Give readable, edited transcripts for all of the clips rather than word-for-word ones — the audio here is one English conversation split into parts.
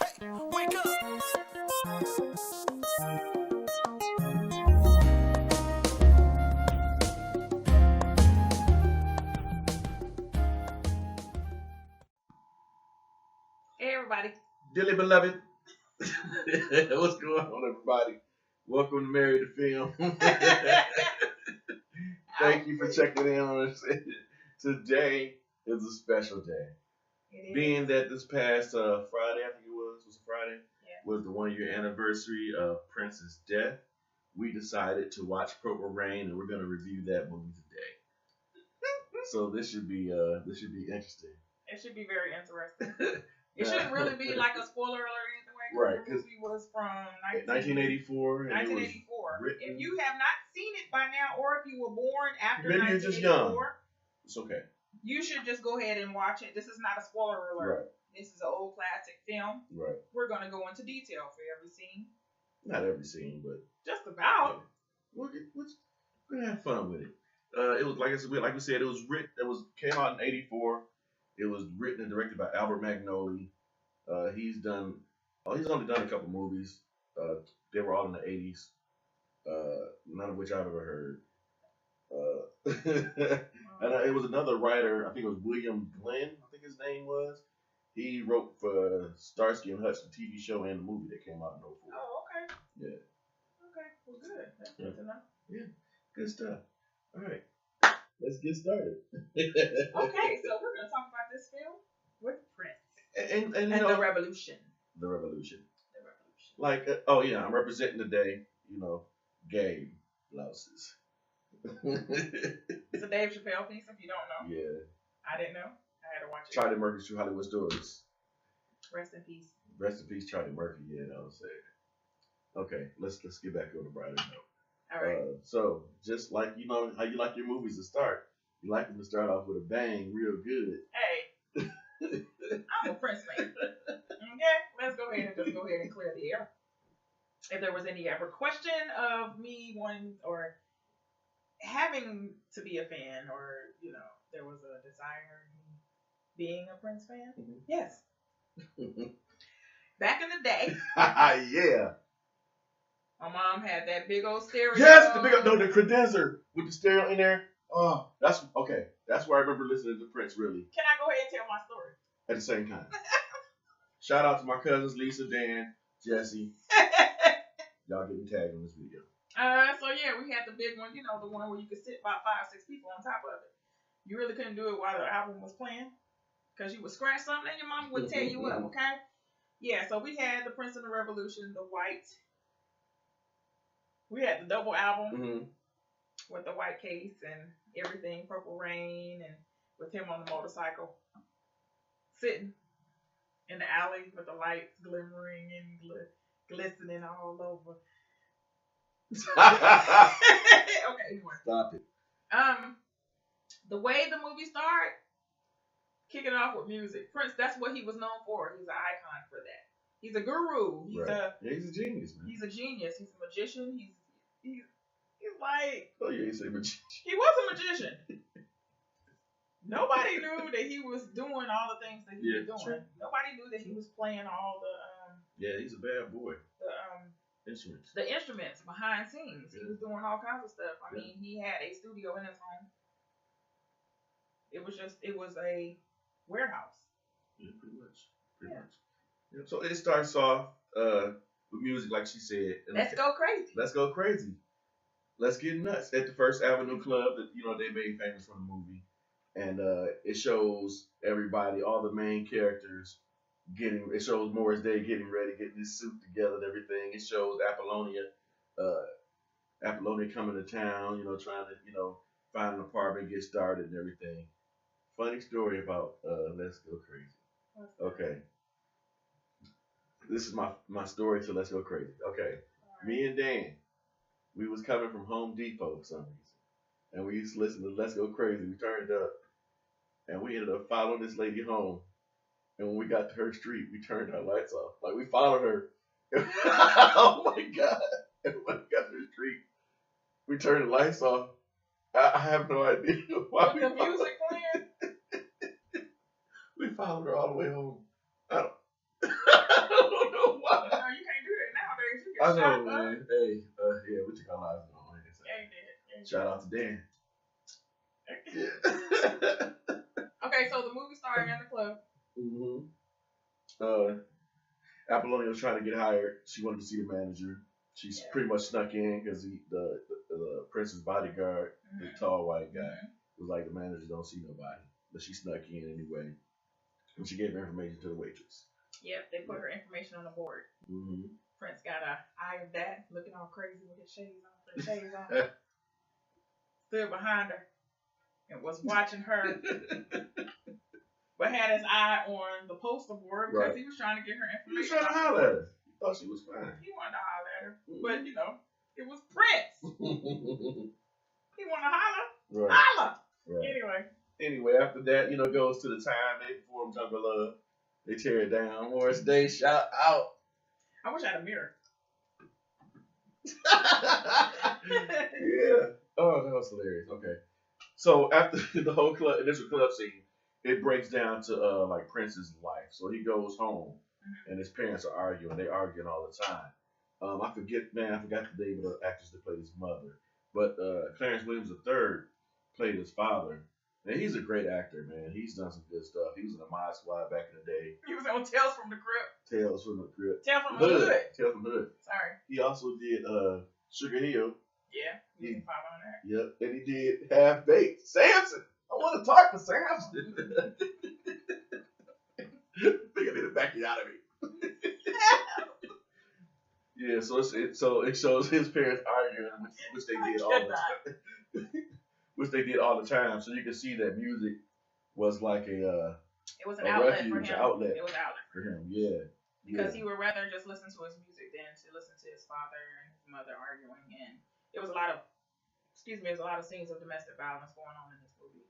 Hey, wake up. Hey everybody. Dearly beloved, what's going on, everybody? Welcome to Married to Film. Thank you for checking in on us. Today is a special day. Being that this past Friday, I think it was a Friday, was the 1 year anniversary of Prince's death, we decided to watch Purple Rain, and we're going to review that movie today. So this should be interesting. It should be very interesting. It shouldn't really be like a spoiler alert anyway. Right. The movie was from 1984. 1984. If you have not seen it by now, or if you were born after maybe 1984, you're just young. It's okay. You should just go ahead and watch it. This is not a spoiler alert. Right. This is an old classic film. Right. We're going to go into detail for every scene. Not every scene, but just about. We're gonna have fun with it. It was like we said, it was written. Came out in '84. It was written and directed by Albert Magnoli. He's only done a couple movies. They were all in the '80s. None of which I've ever heard. And it was another writer. I think it was William Glenn. I think his name was. He wrote for Starsky and Hutch, the TV show, and the movie that came out in '04. Oh, okay. Yeah. Okay. Well, good. That's good to know. Yeah. Good stuff. All right. Let's get started. Okay, so we're going to talk about this film with Prince and the Revolution. The Revolution. Like, I'm representing today, gay blouses. It's a Dave Chappelle piece, if you don't know. Yeah. I didn't know. I had to watch it. Charlie Murphy's True Hollywood Stories. Rest in peace. Rest in peace, Charlie Murphy. Yeah, that was sad. Okay, let's get back on the brighter note. All right. So, just like how you like your movies to start, you like them to start off with a bang, real good. Hey, I'm a Prince fan. Okay, let's go ahead and clear the air. If there was any ever question of me wanting or having to be a fan, or there was a desire in me being a Prince fan, yes. Back in the day, yeah. My mom had that big old stereo. Yes, the credenza with the stereo in there. Oh, that's okay. That's where I remember listening to Prince. Really. Can I go ahead and tell my story at the same time? Shout out to my cousins Lisa, Dan, Jesse. Y'all getting tagged in this video. So yeah, we had the big one. The one where you could sit about 5-6 people on top of it. You really couldn't do it while the album was playing, because you would scratch something and your mom would tear you up. Okay. Yeah. So we had the Prince and the Revolution, the white. We had the double album with the white case and everything, Purple Rain, and with him on the motorcycle, sitting in the alley with the lights glimmering and glistening all over. Okay, anyway. Stop it. The way the movie started, kicking off with music. Prince, that's what he was known for. He's an icon for that. He's a guru. He's he's a genius, man. He's a genius. He's a magician. He's like... Oh, yeah, he's a magician. He was a magician. Nobody knew that he was doing all the things that he was doing. Sure. Nobody knew that he was playing all the... yeah, he's a bad boy. Instruments. The instruments behind scenes. Yeah. He was doing all kinds of stuff. I mean, he had a studio in his home. It was a warehouse. Yeah, pretty much. Yeah. So it starts off with music, like she said. Let's go crazy. Let's go crazy. Let's get nuts at the First Avenue Club that they made famous from the movie, and it shows everybody, all the main characters it shows Morris Day getting ready, getting his suit together and everything. It shows Apollonia coming to town, trying to find an apartment, get started and everything. Funny story about Let's Go Crazy. Okay. This is my story to Let's Go Crazy. Okay. Right. Me and Dan, we was coming from Home Depot for some reason. And we used to listen to Let's Go Crazy. We turned up. And we ended up following this lady home. And when we got to her street, we turned our lights off. Like, we followed her. Oh, my God. And when we got to her street, we turned the lights off. I have no idea why. With the music playing? We followed her all the way home. I don't I know, man. Hey, yeah, we took our lives on it. Yeah, you did. Shout out to Dan. Okay, so the movie started in the club. Apollonia was trying to get hired. She wanted to see the manager. She's pretty much snuck in because the prince's bodyguard, the tall white guy, was like, the manager don't see nobody. But she snuck in anyway. And she gave information to the waitress. Yep, they put her information on the board. Prince got a eye of that, looking all crazy with his shades on. Stood behind her and was watching her. But had his eye on the poster board because he was trying to get her information. He was trying to holler at her. He thought she was fine. He wanted to holler at her. But, you know, it was Prince. He wanted to holler. Right. Holler. Right. Anyway, after that, you know, goes to the time they perform Jump of Love. They tear it down. Morris Day, shout out. I wish I had a mirror. Yeah. Oh, that was hilarious. Okay. So after the whole initial club scene, it breaks down to like Prince's life. So he goes home, and his parents are arguing. They're arguing all the time. I forgot the name of the actress that played his mother, but Clarence Williams III played his father. And he's a great actor, man. He's done some good stuff. He was in the Mod Squad back in the day. He was on Tales from the Crypt. Tales from the Hood. Tales from the Hood. Sorry. He also did Sugar Hill. Yeah, he was on that. Yep, and he did Half Baked. Samson. I want to talk to Samson. Think I need to back you out of me. Yeah, so it shows his parents arguing, which they did all the time. Which they did all the time. So you can see that music was like it was an outlet for him. Outlet it was an outlet for him. Yeah. Because he would rather just listen to his music than to listen to his father and his mother arguing. And it was a lot of scenes of domestic violence going on in this movie.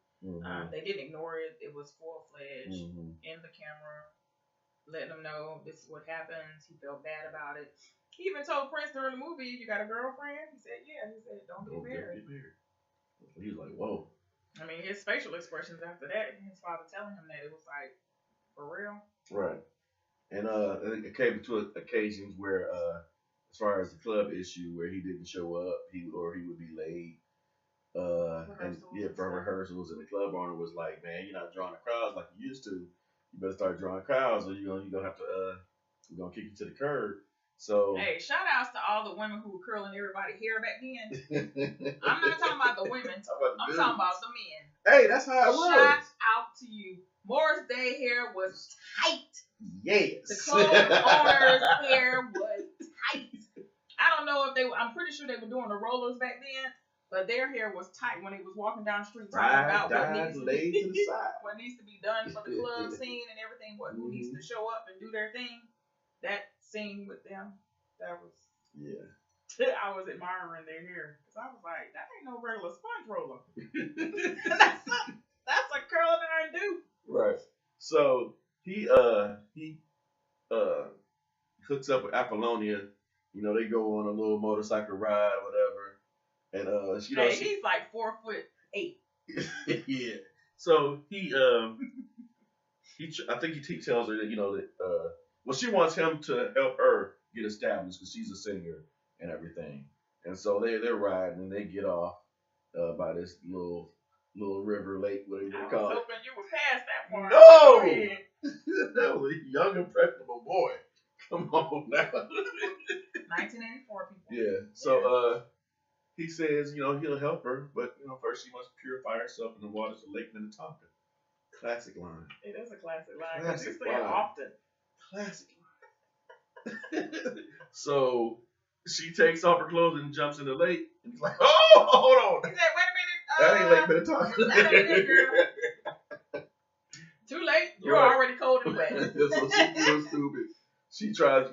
They didn't ignore it. It was full-fledged in the camera, letting them know this is what happens. He felt bad about it. He even told Prince during the movie, "You got a girlfriend?" He said, "Yeah." He said, "Don't get married." He was like, "Whoa." I mean, his facial expressions after that, his father telling him that, it was like, for real. Right. And it came to occasions where, as far as the club issue, where he didn't show up, he would be late. For rehearsals, and the club owner was like, "Man, you're not drawing the crowds like you used to. You better start drawing crowds, or you're gonna have to we're gonna kick you to the curb." So hey, shout outs to all the women who were curling everybody's hair back then. I'm not talking about the women. I'm talking about the men. Hey, that's how it was. Shout out to you. Morris Day hair was tight. Yes. The club owner's hair was tight. I don't know if I'm pretty sure they were doing the rollers back then, but their hair was tight when they was walking down the street talking about what needs to be done for the club scene and everything, who needs to show up and do their thing. That scene with them, that was, I was admiring their hair, because I was like, that ain't no regular sponge roller. that's a curling iron do. Right. So he hooks up with Apollonia. You know, they go on a little motorcycle ride or whatever, and he's like 4'8". Yeah. So I think he tells her that well, she wants him to help her get established because she's a singer and everything. And so they're riding and they get off by this little river lake, whatever you call it. I was hoping you were past that part. No! That was a young, impressionable boy. Come on now. 1984 people. Yeah. So he says, he'll help her, but first she must purify herself in the waters of Lake Minnetonka. Classic line. It is a classic line. You say it often. Classic line. So she takes off her clothes and jumps in the lake. And he's like, "Oh, hold on." He said, "Wait a minute. That ain't Lake Minnetonka." That ain't it, girl. Too late. You're already cold and wet. So she feels stupid. She tries to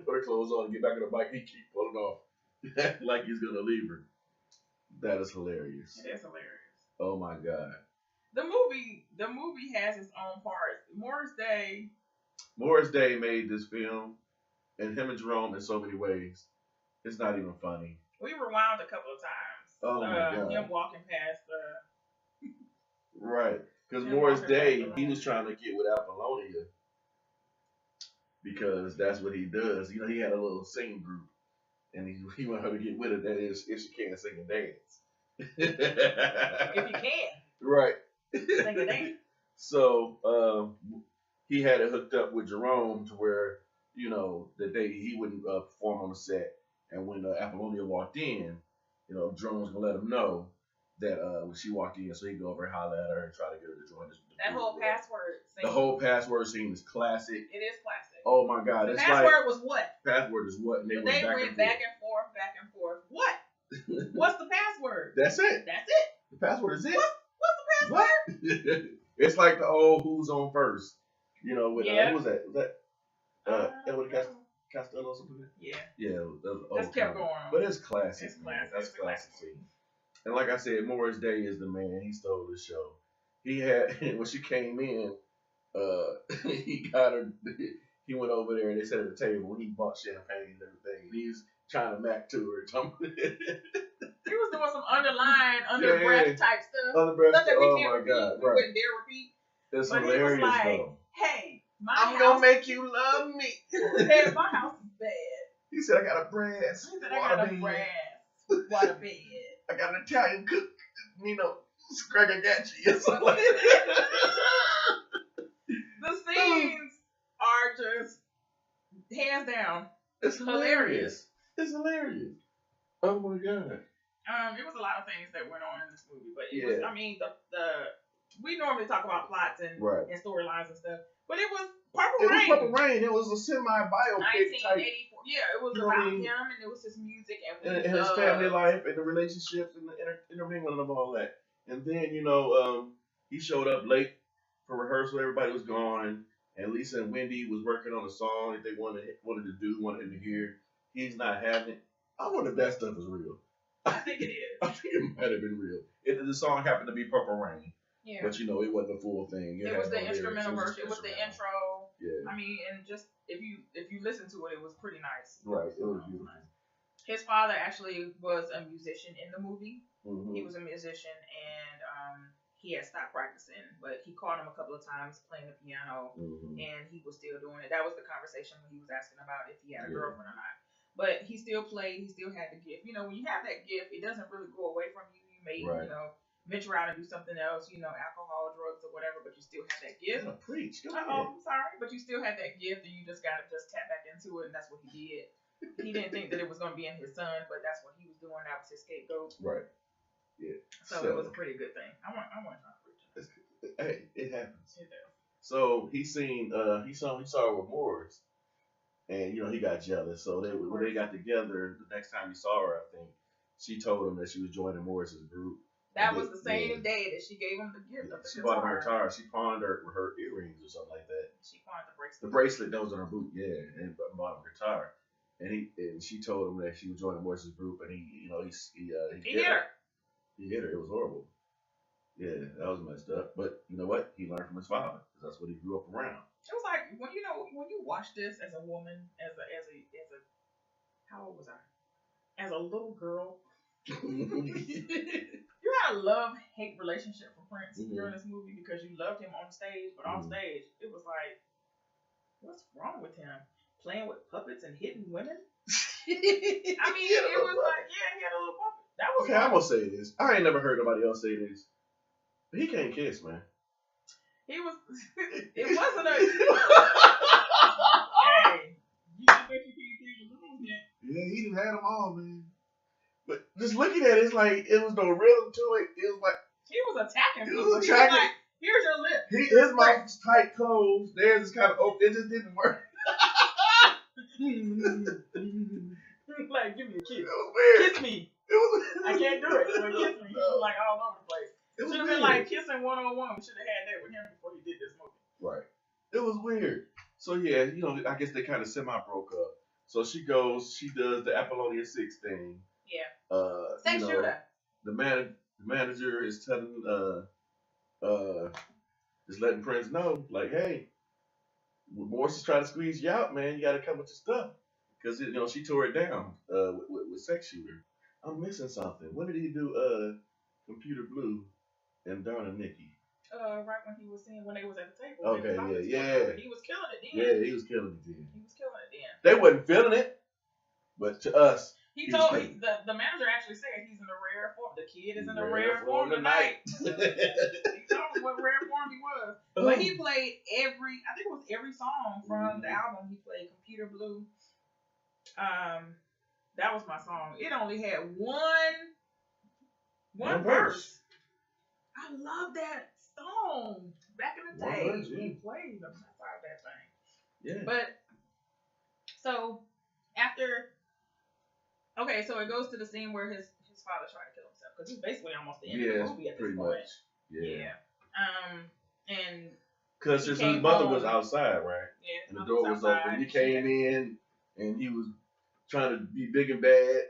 put her clothes on and get back on the bike. He keeps pulling off like he's gonna leave her. That is hilarious. It is hilarious. Oh my god. The movie has its own parts. Morris Day made this film, and him and Jerome in so many ways. It's not even funny. We rewound a couple of times. Oh my god. Him walking past right. Because Morris Day, he was trying to get with Apollonia. because that's what he does. You know, he had a little singing group, and he wanted her to get with it. That is, if she can't sing and dance. If you can. Right. Sing and dance. So he had it hooked up with Jerome to where, you know, that he wouldn't perform on the set. And when Apollonia walked in, you know, Jerome was gonna let him know that when she walked in, so he'd go over and holler at her and try to get her to join us. That whole password scene. The whole password scene is classic. It is classic. Oh my God! The it's password was what? Password is what? And they went back and forth, back and forth. What? What's the password? That's it. That's it. The password is it. What's the password? What? It's like the old Who's On First. You know, with who was that? Was that Edward Costello or something? Yeah. Yeah. Just kept going on. But it's classic. It's classic. That's classic scene. And like I said, Morris Day is the man. He stole the show. He had when she came in, he got her. He went over there and they sat at the table. He bought champagne and everything. And he's trying to mac to her. He was doing some under breath type stuff. Under breath. Stuff that we can't my repeat. God, We wouldn't dare repeat. It's but hilarious he was like, though. Hey, I'm gonna make you love me. Hey, my house is bad. He said I got a brass. He said I got a brass water bed. I got an Italian cook, you know, Scragagacci or something like that. The scenes are just hands down. It's hilarious. It's hilarious. Oh my God. It was a lot of things that went on in this movie, but it was, I mean, the we normally talk about plots and storylines and stuff, but it was Purple Rain. It was Purple Rain. It was a semi-biopic type. 1984. Yeah, it was about him and it was his music and his family life and the relationships and the intermingling of all that. And then, you know, he showed up late for rehearsal. Everybody was gone. And Lisa and Wendy was working on a song that they wanted him to hear. He's not having it. I wonder if that stuff is real. I think it is. I think it might have been real. The song happened to be Purple Rain. Yeah. But, you know, it wasn't the full thing. It was the instrumental version. It was the intro. Yeah. I mean, and just if you listen to it, it was pretty nice. Right. It was beautiful. His father actually was a musician in the movie. Mm-hmm. He was a musician, and he had stopped practicing, but he caught him a couple of times playing the piano, and he was still doing it. That was the conversation when he was asking about if he had a girlfriend or not. But he still played. He still had the gift. You know, when you have that gift, it doesn't really go away from you. You may, you know, venture out and do something else, you know, alcohol, drugs, or whatever, but you still have that gift. Preach. I'm sorry, but you still had that gift, and you just gotta just tap back into it, and that's what he did. He didn't think that it was gonna be in his son, but that's what he was doing. That was his scapegoat. Right. Yeah. So it was a pretty good thing. I want to preach. Hey, it happens. It does. So he saw her with Morris, and you know he got jealous. So when they got together, the next time he saw her, I think she told him that she was joining Morris's group. That was the same day that she gave him the gift of the guitar. She bought him a guitar. She pawned her earrings or something like that. She pawned the bracelet. The bracelet that was on her boot, yeah, and bought him a guitar. And she told him that she was joining Morris's group, and he hit her. He hit her. It was horrible. Yeah, that was messed up. But you know what? He learned from his father because that's what he grew up around. It was like when you watch this as a woman, as a how old was I? As a little girl. You had a love-hate relationship for Prince during this movie because you loved him on stage, but off stage, it was like, what's wrong with him? Playing with puppets and hitting women? I mean, it was like, he had a little puppet. That was I'm gonna say this. I ain't never heard nobody else say this. He can't kiss, man. It wasn't a... Hey, you think you can't kiss your little man? Yeah, he done had them all, man. But just looking at it, it's like it was no rhythm to it. It was like he was attacking. He was like, "Here's your lip." His mouth was tight closed. Theirs is kind of open. It just didn't work. Like, give me a kiss. It was weird. Kiss me. I can't do it. So kiss me. He was like all over the place. It should have been like kissing one-on-one. We should have had that with him before he did this movie. Right. It was weird. So yeah, you know, I guess they kind of semi broke up. So she goes, she does the Apollonia 6 thing. Yeah. Sex shooter. The manager is telling, just letting Prince know, like, hey, Morris is trying to squeeze you out, man. You got to come with your stuff. Because, you know, she tore it down with Sex Shooter. I'm missing something. When did he do Computer Blue and Darn and Nikki? Right when he was seeing when they was at the table. Okay, yeah. He was killing it then. Yeah, he was killing it then. He was killing it then. They wasn't feeling it, but to us, he told the manager actually said he's in a rare form. The kid is in a rare form tonight. He told me what rare form he was. But he played I think it was every song from the album. He played Computer Blue. That was my song. It only had one verse. I love that song. Back in the day, we played them outside that thing. Yeah. But so after, so it goes to the scene where his father tried to kill himself because he's basically almost the end of the movie at this point. Much. Yeah. And because his mother was outside, right? Yeah. And the door was open. He came in and he was trying to be big and bad.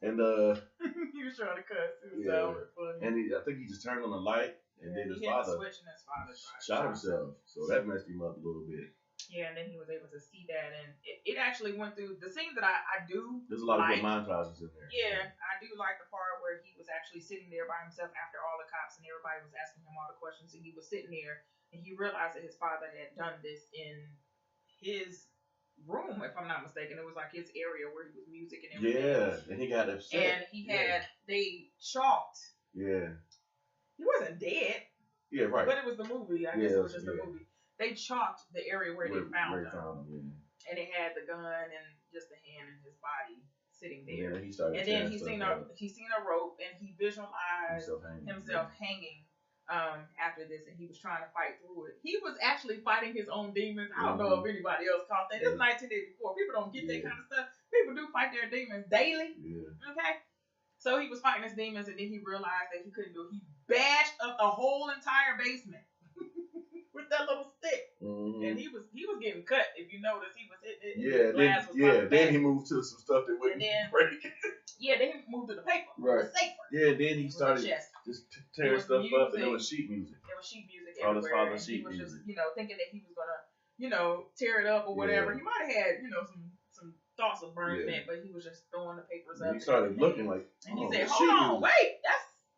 And he was trying to cuss himself. Yeah. And I think he just turned on the light, and then his father shot himself. So that messed him up a little bit. Yeah, and then he was able to see that, and it actually went through the scene that I do. There's a lot of good montages in there. Yeah, I do like the part where he was actually sitting there by himself after all the cops and everybody was asking him all the questions, and he was sitting there, and he realized that his father had done this in his room, if I'm not mistaken. It was like his area where he was music and everything. Yeah, and he got upset. And he had they chalked. Yeah. He wasn't dead. Yeah, right. But it was the movie. I guess it was just the movie. They chalked the area where they found him. And it had the gun and just the hand in his body sitting there. And then he seen a rope and he visualized himself hanging. After this, and he was trying to fight through it. He was actually fighting his own demons. I don't know if anybody else caught that. It's 1984. People don't get that kind of stuff. People do fight their demons daily. Yeah. Okay? So he was fighting his demons, and then he realized that he couldn't do it. He bashed up the whole entire basement with that little stick. And he was getting cut. If you notice, he was hitting it. Then he moved to some stuff that wouldn't break. Yeah, then he moved to the paper. Right. It was safer. Yeah, then he started just tearing stuff up, and there was sheet music. There was sheet music everywhere. His father's sheet music. Just, thinking that he was gonna, tear it up or whatever. He might have had, some thoughts of burning it, but he was just throwing the papers up. He started looking like, and he said, "Hold on, wait,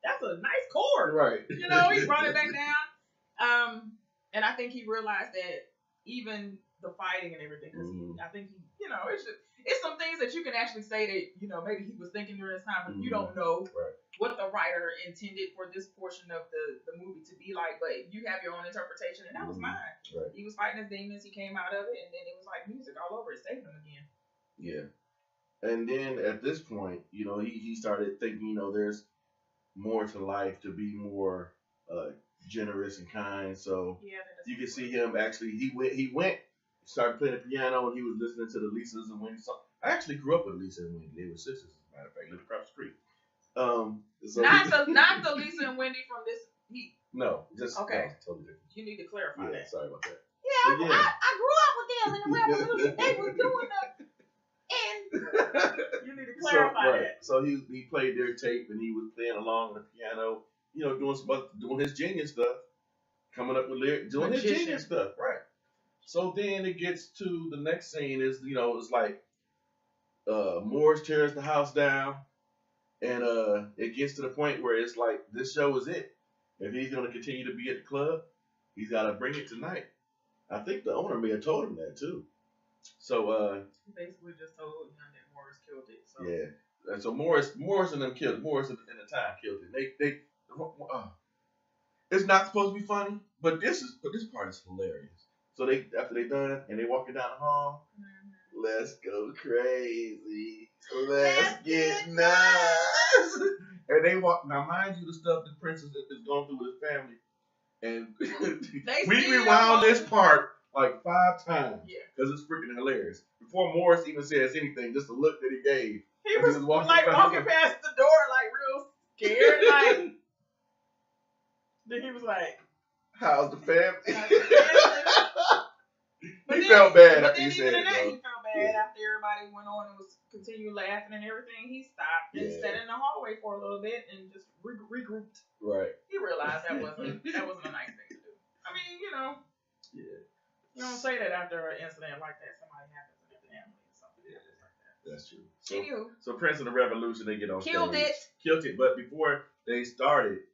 that's a nice chord." Right. He brought it back down. And I think he realized that even the fighting and everything, because I think he, it's some things that you can actually say that, maybe he was thinking during this time, but you don't know what the writer intended for this portion of the movie to be like, but you have your own interpretation, and that was mine. Right. He was fighting his demons, he came out of it, and then it was like music all over it, saved him again. Yeah. And then at this point, he started thinking, there's more to life, to be more generous and kind. So you can see him actually, he went, started playing the piano, and he was listening to the Lisa's and Wendy song. I actually grew up with Lisa and Wendy. They were sisters, as a matter of fact, lived across the street. So not the Lisa and Wendy from this heat. No, just okay. No, totally different. You need to clarify that. Sorry about that. Yeah, I grew up with them in the revolution. They was doing and you need to clarify that. So he played their tape, and he was playing along on the piano, doing his genius stuff, coming up with lyrics, doing his genius stuff, right? So then it gets to the next scene is, it's like Morris tears the house down, and it gets to the point where it's like, this show is it. If he's going to continue to be at the club, he's got to bring it tonight. I think the owner may have told him that too. So he basically just told him that Morris killed it. So. Yeah, and so Morris and them killed it. Morris and the time killed it. They it's not supposed to be funny, but this part is hilarious. So after they done and they walking down the hall, let's go crazy, let's get nuts, and they walk. Now, mind you, the stuff the princess is going through with his family, and we rewound this part like 5 times because it's freaking hilarious. Before Morris even says anything, just the look that he gave. He was walking past the door like real scared, like. Then he was like, "How's the family?" But he felt bad after he said it. He felt bad after everybody went on and was continued laughing and everything. He stopped and sat in the hallway for a little bit and just regrouped. Right. He realized that wasn't a nice thing to do. I mean, Yeah. You don't say that after an incident like that. Somebody happens in the family or something like that. That's true. So Prince of the Revolution, they get on Killed stage. Killed it. But before they started,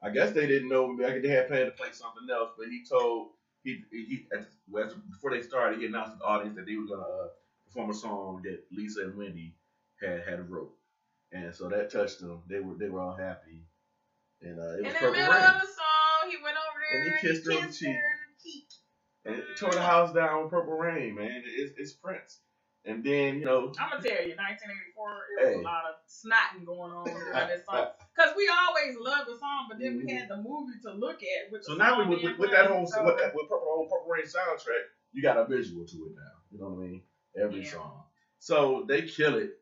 I guess they didn't know. Maybe they had planned to play something else, but he told before they started, he announced to the audience that they were gonna perform a song that Lisa and Wendy had wrote, and so that touched them. They were all happy, and it was Purple In the middle Rain. of the song, he went over there And he kissed her on the cheek. And tore the house down with Purple Rain, man. It's Prince. And then, I'm gonna tell you, 1984, there was a lot of snotting going on during this song. Because we always loved the song, but then we had the movie to look at. With so now with that whole with Purple Rain soundtrack, you got a visual to it now. You know what I mean? Every song. So they kill it.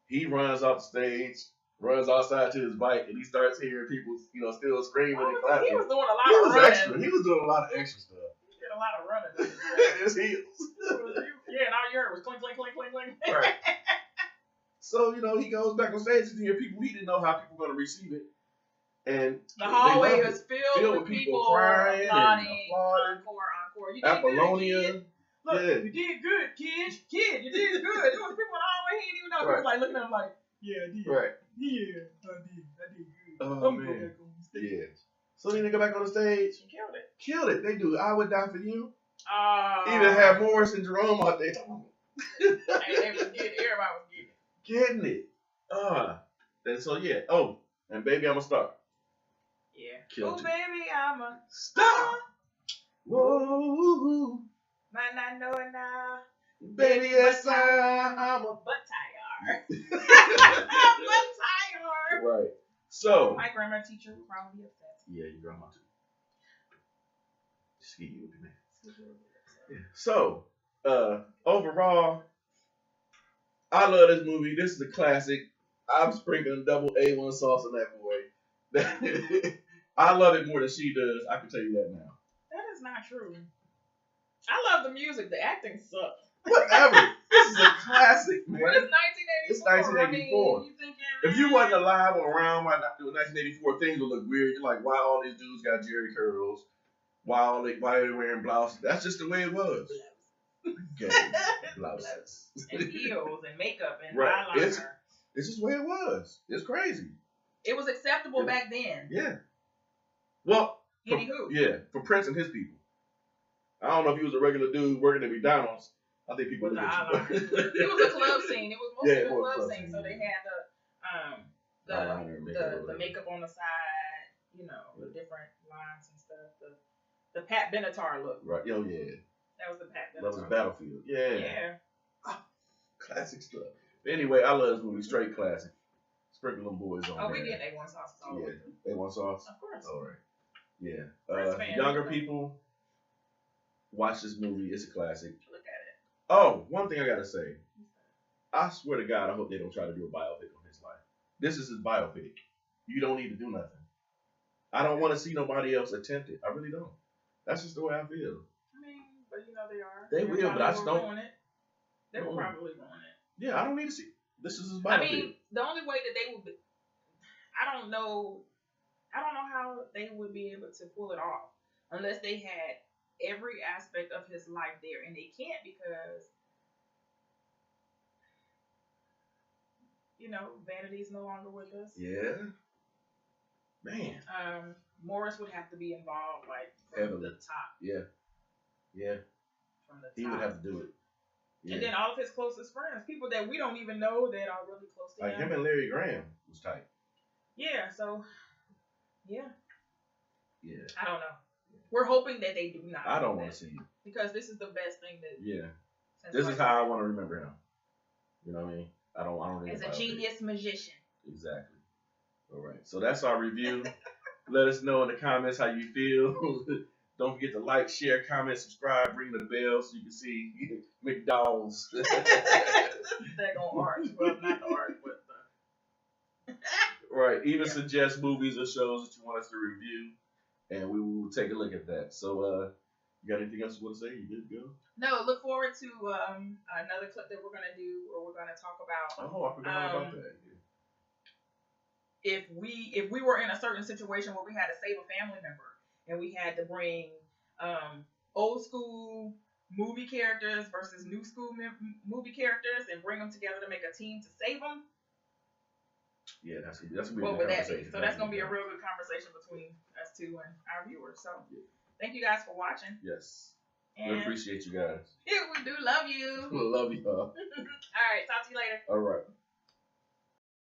He runs off the stage, runs outside to his bike, and he starts hearing people, still screaming and clapping. He was doing a lot of running. Extra. He was doing a lot of extra stuff. He did a lot of running. His heels. Yeah, and all you heard was clink, clink, clink, clink, clink. Right. So, he goes back on stage to hear people. He didn't know how people were going to receive it. And the hallway was filled with people crying and applauding. Encore. You did Apollonia. Good, kid. Look, you did good, kid. Kid, you did good. There was people in the hallway, he didn't even know. He was like looking at him like, yeah, I did. Right. Yeah, I did good. Oh, man. Yeah. So then they go back on the stage. He killed it. Killed it. They do I Would Die For You. Even had Morris and Jerome out there. And they was everybody was getting it. And so yeah. Oh, and Baby I'm a Star. Yeah. Killed Baby I'm a star. Whoa. Might not know it now. Baby, yes, I'm a butt tire. Butt tire. Right. So my grandma teacher would probably be upset. Yeah, your grandma too. Ski you, man. Yeah. So, overall, I love this movie. This is a classic. I'm sprinkling double A1 sauce on that boy. I love it more than she does. I can tell you that now. That is not true. I love the music. The acting sucks. Whatever. This is a classic, man. But it's 1984. It's 1984. I mean, you thinking, if you wasn't alive or around when 1984, things would look weird. You're like, why all these dudes got Jerry curls? Why they wearing blouses? That's just the way it was. Blouses. And heels and makeup and right. eyeliner. It's just the way it was. It's crazy. It was acceptable back then. Yeah. Well, for Prince and his people. I don't know if he was a regular dude working at McDonald's. I think people look at you. It was a club scene. It was mostly a club scene. So they had the makeup on the side, the different lines and stuff. The Pat Benatar look. Right. Oh yeah. That was the Pat Benatar. That was Battlefield. Yeah. Yeah. Classic stuff. But anyway, I love this movie. Straight classic. Sprinkle them boys on. Oh, we get A1 sauce. Yeah. A1 sauce. Of course. All right. Yeah. Younger people, watch this movie. It's a classic. Look at it. Oh, one thing I gotta say. I swear to God, I hope they don't try to do a biopic on his life. This is his biopic. You don't need to do nothing. I don't want to see nobody else attempt it. I really don't. That's just the way I feel. I mean, but they are. They will, but I just don't. They were probably doing it. Yeah, I don't need to see. This is his biopic. I mean, the only way that they would be, I don't know how they would be able to pull it off unless they had every aspect of his life there, and they can't because Vanity's no longer with us. Yeah. Man. Morris would have to be involved, like from the top. Yeah. Yeah. From the top. He would have to do it. Yeah. And then all of his closest friends, people that we don't even know that are really close to him. Like him and Larry Graham was tight. Yeah. So. Yeah. Yeah. I don't know. We're hoping that they do not. I don't want to see it. Because this is the best thing that. Yeah. This is how I want to remember him. You know what I mean? I don't need as a genius magician. Exactly. All right. So that's our review. Let us know in the comments how you feel. Don't forget to like, share, comment, subscribe, ring the bell so you can see McDonald's. That on art. Well, not the art, but the... Right. Even suggest movies or shows that you want us to review, and we will take a look at that. So, you got anything else you want to say? You good to go? No, look forward to another clip that we're going to do where we're going to talk about... Oh, I forgot about that. Yeah. If we were in a certain situation where we had to save a family member and we had to bring old school movie characters versus new school movie characters and bring them together to make a team to save them, Yeah, that's gonna be a What good would that be? conversation. So that's gonna be a real good conversation between us two and our viewers. So thank you guys for watching. Yes. And we appreciate you guys. Yeah, we do love you. We love you all. All right, talk to you later. All right.